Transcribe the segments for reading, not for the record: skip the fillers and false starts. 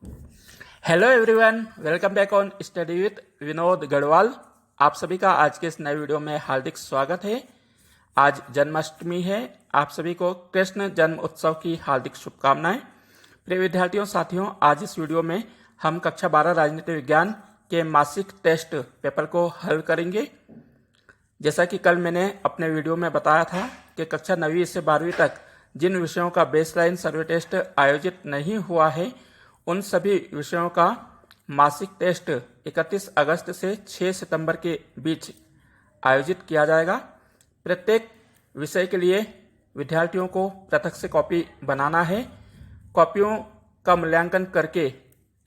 Hello everyone, welcome back on study with Vinod Garhwal. आप सभी का आज के इस नए वीडियो में हार्दिक स्वागत है। आज जन्माष्टमी है। आप सभी को कृष्ण जन्म उत्सव की हार्दिक शुभकामनाएं। प्रिय विद्यार्थियों साथियों, आज इस वीडियो में हम कक्षा 12 राजनीति विज्ञान के मासिक टेस्ट पेपर को हल करेंगे। जैसा कि कल मैंने अपने वीडियो में बताया था कि कक्षा 9वीं से 12वीं तक जिन विषयों का बेसलाइन सर्वे टेस्ट आयोजित नहीं हुआ है, उन सभी विषयों का मासिक टेस्ट 31 अगस्त से 6 सितंबर के बीच आयोजित किया जाएगा। प्रत्येक विषय के लिए विद्यार्थियों को पृथक से कॉपी बनाना है। कॉपियों का मूल्यांकन करके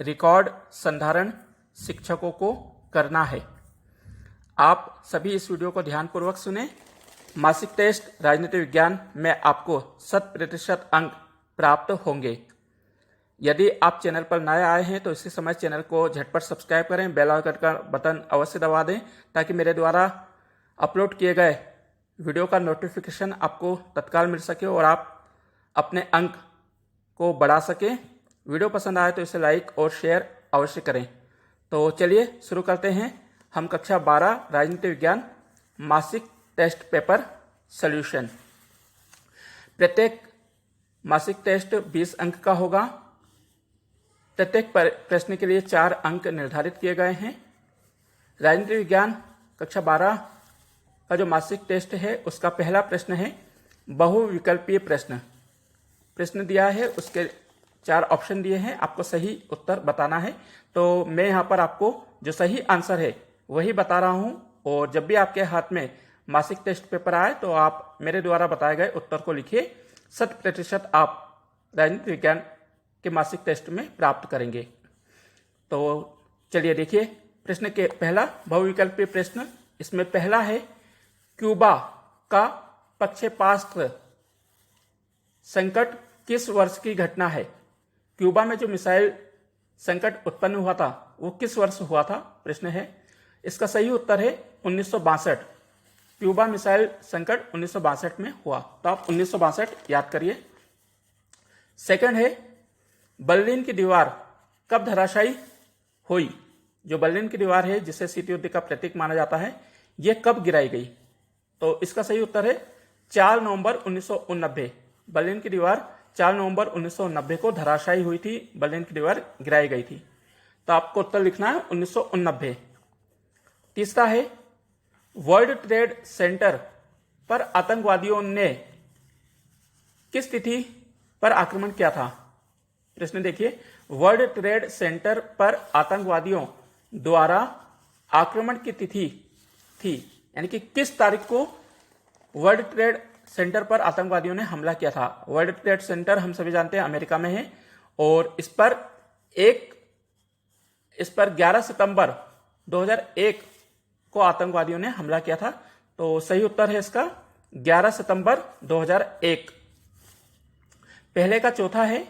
रिकॉर्ड संधारण शिक्षकों को करना है। आप सभी इस वीडियो को ध्यानपूर्वक सुने। मासिक टेस्ट राजनीति विज्ञान में आपको 100% अंक प्राप्त होंगे। यदि आप चैनल पर नए आए हैं तो इसी समय चैनल को झटपट सब्सक्राइब करें, बेल आइकन का बटन अवश्य दबा दें ताकि मेरे द्वारा अपलोड किए गए वीडियो का नोटिफिकेशन आपको तत्काल मिल सके और आप अपने अंक को बढ़ा सकें। वीडियो पसंद आए तो इसे लाइक और शेयर अवश्य करें। तो चलिए शुरू करते हैं। हम कक्षा 12 राजनीति विज्ञान मासिक टेस्ट पेपर सॉल्यूशन। प्रत्येक मासिक टेस्ट 20 अंक का होगा। प्रत्येक प्रश्न के लिए 4 अंक निर्धारित किए गए हैं। राजनीति विज्ञान कक्षा 12 का जो मासिक टेस्ट है उसका पहला प्रश्न है बहुविकल्पीय प्रश्न। प्रश्न दिया है, उसके 4 ऑप्शन दिए हैं, आपको सही उत्तर बताना है। तो मैं यहाँ पर आपको जो सही आंसर है वही बता रहा हूँ, और जब भी आपके हाथ में मासिक टेस्ट पेपर आए तो आप मेरे द्वारा बताए गए उत्तर को लिखिए। 100% आप राजनीति विज्ञान के मासिक टेस्ट में प्राप्त करेंगे। तो चलिए देखिए प्रश्न के पहला बहुविकल्पीय प्रश्न। इसमें पहला है क्यूबा का प्रक्षेपास्त्र संकट किस वर्ष की घटना है? क्यूबा में जो मिसाइल संकट उत्पन्न हुआ था वो किस वर्ष हुआ था? प्रश्न है। इसका सही उत्तर है 1962। क्यूबा मिसाइल संकट 1962 में हुआ। तो आप 1962 याद करिए। सेकंड है बर्लिन की दीवार कब धराशायी हुई? जो बर्लिन की दीवार है जिसे शीत युद्ध का प्रतीक माना जाता है, यह कब गिराई गई? तो इसका सही उत्तर है 4 नवंबर 1989। बर्लिन की दीवार 4 नवंबर 1990 को धराशायी हुई थी। बर्लिन की दीवार गिराई गई थी। तो आपको उत्तर लिखना है 1989। तीसरा है वर्ल्ड ट्रेड सेंटर पर आतंकवादियों ने किस तिथि पर आक्रमण किया था? प्रश्न देखिए, वर्ल्ड ट्रेड सेंटर पर आतंकवादियों द्वारा आक्रमण की तिथि थी, यानी कि किस तारीख को वर्ल्ड ट्रेड सेंटर पर आतंकवादियों ने हमला किया था? वर्ल्ड ट्रेड सेंटर हम सभी जानते हैं अमेरिका में है, और इस पर 11 सितंबर 2001 को आतंकवादियों ने हमला किया था। तो सही उत्तर है इसका 11 सितंबर 2001। पहले का चौथा है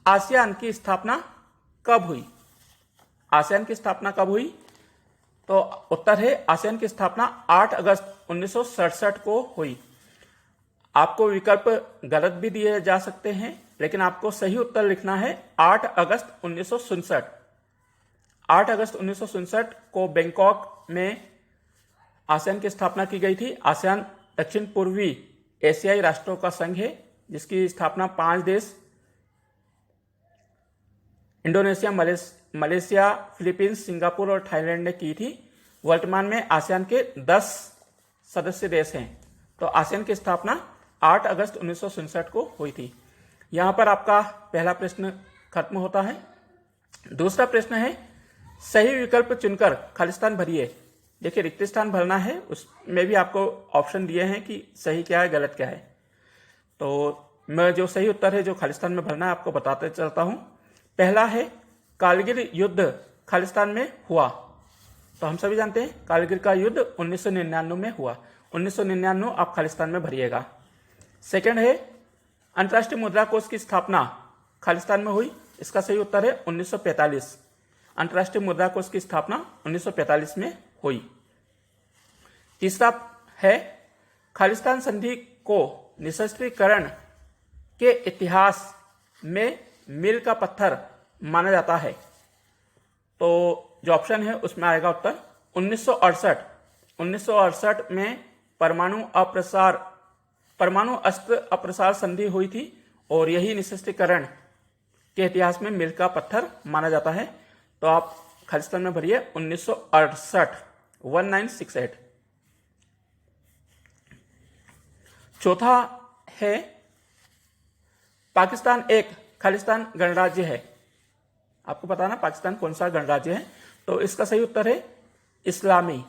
आसियान की स्थापना कब हुई? आसियान की स्थापना कब हुई? तो उत्तर है आसियान की स्थापना 8 अगस्त 1967 को हुई। आपको विकल्प गलत भी दिए जा सकते हैं, लेकिन आपको सही उत्तर लिखना है 8 अगस्त 1967। 8 अगस्त 1967 को बैंकॉक में आसियान की स्थापना की गई थी। आसियान दक्षिण पूर्वी एशियाई राष्ट्रों का संघ है जिसकी स्थापना 5 देश इंडोनेशिया, मलेशिया, फिलीपींस, सिंगापुर और थाईलैंड ने की थी। वर्तमान में आसियान के 10 सदस्य देश हैं। तो आसियान की स्थापना 8 अगस्त 1967 को हुई थी। यहां पर आपका पहला प्रश्न खत्म होता है। दूसरा प्रश्न है सही विकल्प चुनकर खालिस्तान भरिए। देखिए रिक्त स्थान भरना है, उसमें भी आपको ऑप्शन दिए हैं कि सही क्या है गलत क्या है। तो मैं जो सही उत्तर है जो खालिस्तान में भरना है आपको बताते चलता हूं। पहला है कारगिल युद्ध खालिस्तान में हुआ। तो हम सभी जानते हैं कारगिल का युद्ध 1999 में हुआ। 1999 आप खालिस्तान में भरिएगा। सेकंड है अंतर्राष्ट्रीय मुद्रा कोष की स्थापना खालिस्तान में हुई। इसका सही उत्तर है 1945। अंतर्राष्ट्रीय मुद्रा कोष की स्थापना 1945 में हुई। तीसरा है खालिस्तान संधि को निशस्त्रीकरण के इतिहास में मील का पत्थर माना जाता है? तो जो ऑप्शन है उसमें आएगा उत्तर 1968। 1968 में परमाणु अस्त्र अप्रसार संधि हुई थी और यही निःशस्त्रीकरण के इतिहास में मील का पत्थर माना जाता है। तो आप खालिस्तान में भरिए 1968, 1968। चौथा है, पाकिस्तान एक खालिस्तान गणराज्य है। आपको पता ना पाकिस्तान कौन सा गणराज्य है? तो इसका सही उत्तर है इस्लामी।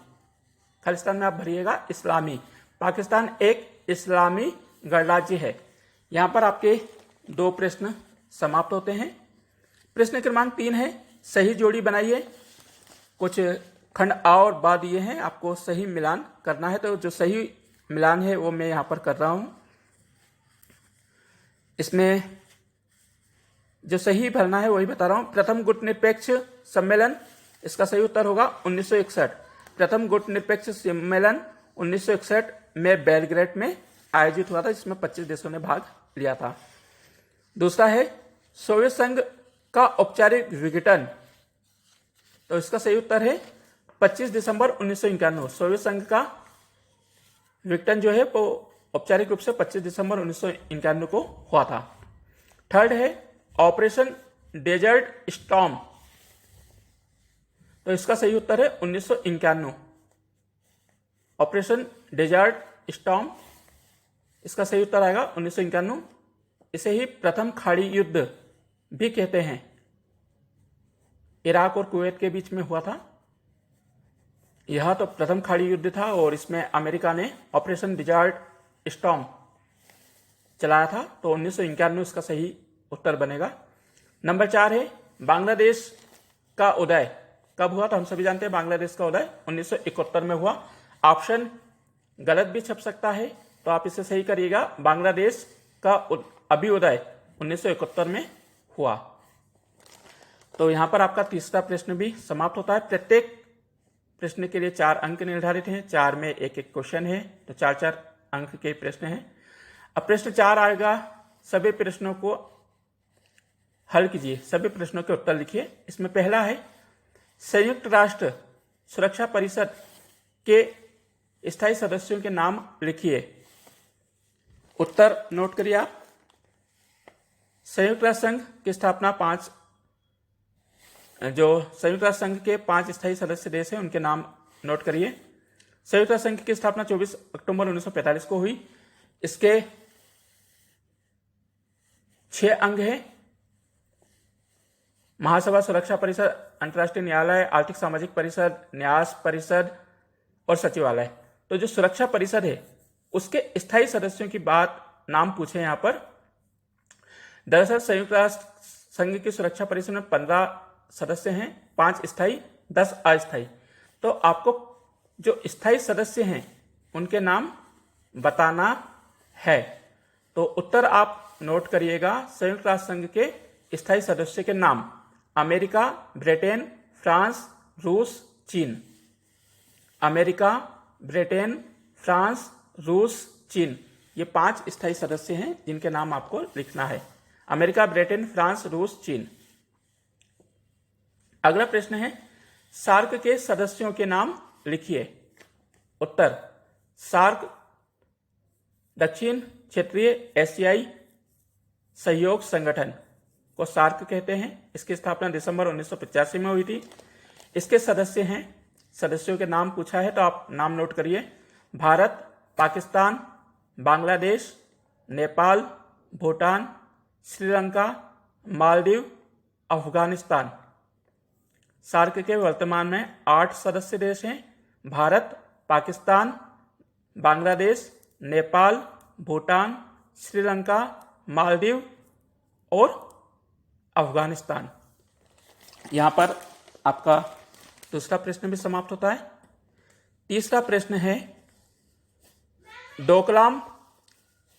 खालिस्तान में आप भरिएगा इस्लामी। पाकिस्तान एक इस्लामी गणराज्य है। यहां पर आपके 2 प्रश्न समाप्त होते हैं। प्रश्न क्रमांक 3 है, सही जोड़ी बनाइए। कुछ खंड आ और बा दिए हैं, आपको सही मिलान करना है। तो जो सही मिलान है वो मैं यहां पर कर रहा हूं। इसमें जो सही भरना है वही बता रहा हूं। प्रथम गुटनिरपेक्ष सम्मेलन, इसका सही उत्तर होगा 1961। प्रथम गुटनिरपेक्ष सम्मेलन 1961 में बेलग्रेड में आयोजित हुआ था, जिसमें 25 देशों ने भाग लिया था। दूसरा है, सोवियत संघ का औपचारिक विघटन, तो इसका सही उत्तर है 25 दिसंबर 1991। सोवियत संघ का विघटन जो है वो औपचारिक रूप से 25 दिसंबर 1991 को हुआ था। थर्ड है, ऑपरेशन डेजर्ट स्टॉर्म, तो इसका सही उत्तर है 1991। ऑपरेशन डेजर्ट स्टॉर्म, इसका सही उत्तर आएगा 1991। इसे ही प्रथम खाड़ी युद्ध भी कहते हैं, इराक और कुवैत के बीच में हुआ था। यह तो प्रथम खाड़ी युद्ध था और इसमें अमेरिका ने ऑपरेशन डेजर्ट स्टॉर्म चलाया था। तो 1991 इसका सही उत्तर बनेगा। नंबर 4 है, बांग्लादेश का उदय कब हुआ? तो हम सभी जानते हैं बांग्लादेश का उदय 1971 में हुआ। ऑप्शन गलत भी छप सकता है, तो आप इसे सही करिएगा। बांग्लादेश का अभ्युदय 1971 में हुआ। तो यहां पर आपका तीसरा प्रश्न भी समाप्त होता है। प्रत्येक प्रश्न के लिए 4 अंक निर्धारित हैं। 4 में एक क्वेश्चन है, तो 4-4 अंक के प्रश्न हैं। अब प्रश्न 4 आएगा, सभी प्रश्नों को हल कीजिए, सभी प्रश्नों के उत्तर लिखिए। इसमें पहला है, संयुक्त राष्ट्र सुरक्षा परिषद के स्थायी सदस्यों के नाम लिखिए। उत्तर नोट करिए आप। संयुक्त राष्ट्र संघ की स्थापना संयुक्त राष्ट्र संघ के 5 स्थायी सदस्य देश हैं, उनके नाम नोट करिए। संयुक्त राष्ट्र संघ की स्थापना 24 अक्टूबर 1945 को हुई। इसके 6 अंग हैं, महासभा, सुरक्षा परिषद, अंतर्राष्ट्रीय न्यायालय, आर्थिक सामाजिक परिषद, न्यास परिषद और सचिवालय। तो जो सुरक्षा परिषद है उसके स्थायी सदस्यों की बात नाम पूछे यहां पर। दरअसल संयुक्त राष्ट्र संघ की सुरक्षा परिषद में 15 सदस्य हैं, 5 स्थायी, 10 अस्थायी। तो आपको जो स्थायी सदस्य हैं उनके नाम बताना है। तो उत्तर आप नोट करिएगा। संयुक्त राष्ट्र संघ के स्थायी सदस्य के नाम, अमेरिका, ब्रिटेन, फ्रांस, रूस, चीन। अमेरिका, ब्रिटेन, फ्रांस, रूस, चीन, ये 5 स्थायी सदस्य हैं जिनके नाम आपको लिखना है। अमेरिका, ब्रिटेन, फ्रांस, रूस, चीन। अगला प्रश्न है, सार्क के सदस्यों के नाम लिखिए। उत्तर, सार्क दक्षिण क्षेत्रीय एशियाई सहयोग संगठन को सार्क कहते हैं। इसकी स्थापना दिसंबर 1985 में हुई थी। इसके सदस्य हैं, सदस्यों के नाम पूछा है तो आप नाम नोट करिए। भारत, पाकिस्तान, बांग्लादेश, नेपाल, भूटान, श्रीलंका, मालदीव, अफगानिस्तान। सार्क के वर्तमान में 8 सदस्य देश हैं, भारत, पाकिस्तान, बांग्लादेश, नेपाल, भूटान, श्रीलंका, मालदीव और अफगानिस्तान। यहां पर आपका दूसरा प्रश्न भी समाप्त होता है। तीसरा प्रश्न है, डोकलाम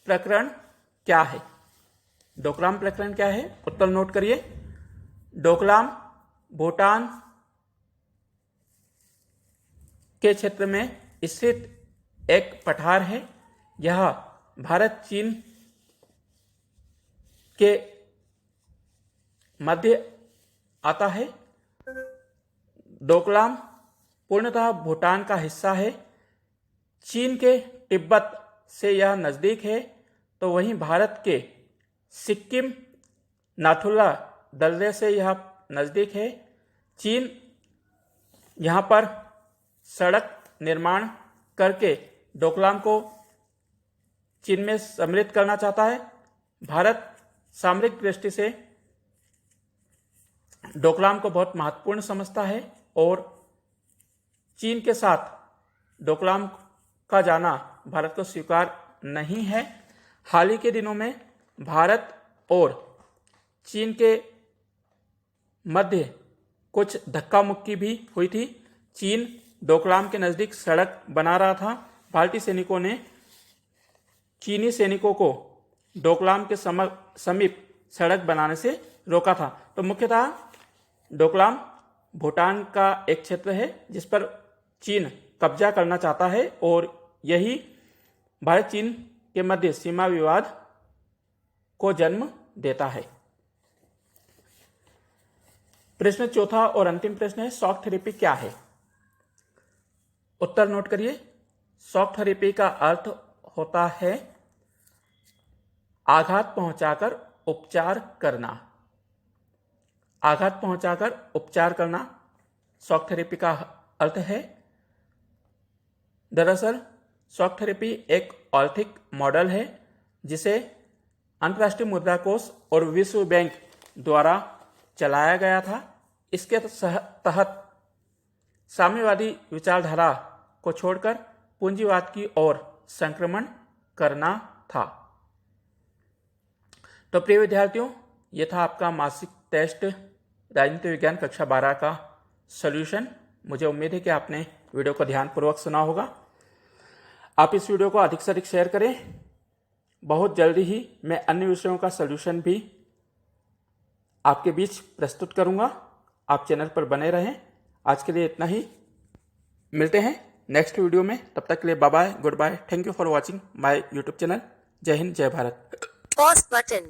प्रकरण क्या है? डोकलाम प्रकरण क्या है? उत्तर नोट करिए। डोकलाम भूटान के क्षेत्र में स्थित एक पठार है। यह भारत चीन के मध्य आता है। डोकलाम पूर्णतः भूटान का हिस्सा है। चीन के तिब्बत से यह नज़दीक है, तो वहीं भारत के सिक्किम नाथुला दर्रे से यह नज़दीक है। चीन यहाँ पर सड़क निर्माण करके डोकलाम को चीन में सम्मिलित करना चाहता है। भारत सामरिक दृष्टि से डोकलाम को बहुत महत्वपूर्ण समझता है और चीन के साथ डोकलाम का जाना भारत को स्वीकार नहीं है। हाल ही के दिनों में भारत और चीन के मध्य कुछ धक्का मुक्की भी हुई थी। चीन डोकलाम के नज़दीक सड़क बना रहा था। भारतीय सैनिकों ने चीनी सैनिकों को डोकलाम के समीप सड़क बनाने से रोका था। तो मुख्यतः डोकलाम भूटान का एक क्षेत्र है जिस पर चीन कब्जा करना चाहता है और यही भारत चीन के मध्य सीमा विवाद को जन्म देता है। प्रश्न चौथा और अंतिम प्रश्न है, शॉक थेरेपी क्या है? उत्तर नोट करिए। शॉक थेरेपी का अर्थ होता है आघात पहुंचाकर उपचार करना। आघात पहुंचाकर उपचार करना शॉक थेरेपी का अर्थ है। दरअसल शॉक थेरेपी एक आर्थिक मॉडल है जिसे अंतर्राष्ट्रीय मुद्रा कोष और विश्व बैंक द्वारा चलाया गया था। इसके तहत साम्यवादी विचारधारा को छोड़कर पूंजीवाद की ओर संक्रमण करना था। तो प्रिय विद्यार्थियों, ये था आपका मासिक टेस्ट राजनीति विज्ञान कक्षा 12 का सॉल्यूशन। मुझे उम्मीद है कि आपने वीडियो को ध्यानपूर्वक सुना होगा। आप इस वीडियो को अधिक से अधिक शेयर करें। बहुत जल्दी ही मैं अन्य विषयों का सॉल्यूशन भी आपके बीच प्रस्तुत करूंगा। आप चैनल पर बने रहें। आज के लिए इतना ही। मिलते हैं नेक्स्ट वीडियो में। तब तक के लिए bye bye, goodbye. Thank you for watching my YouTube channel. जय हिंद, जय भारत। Pause button.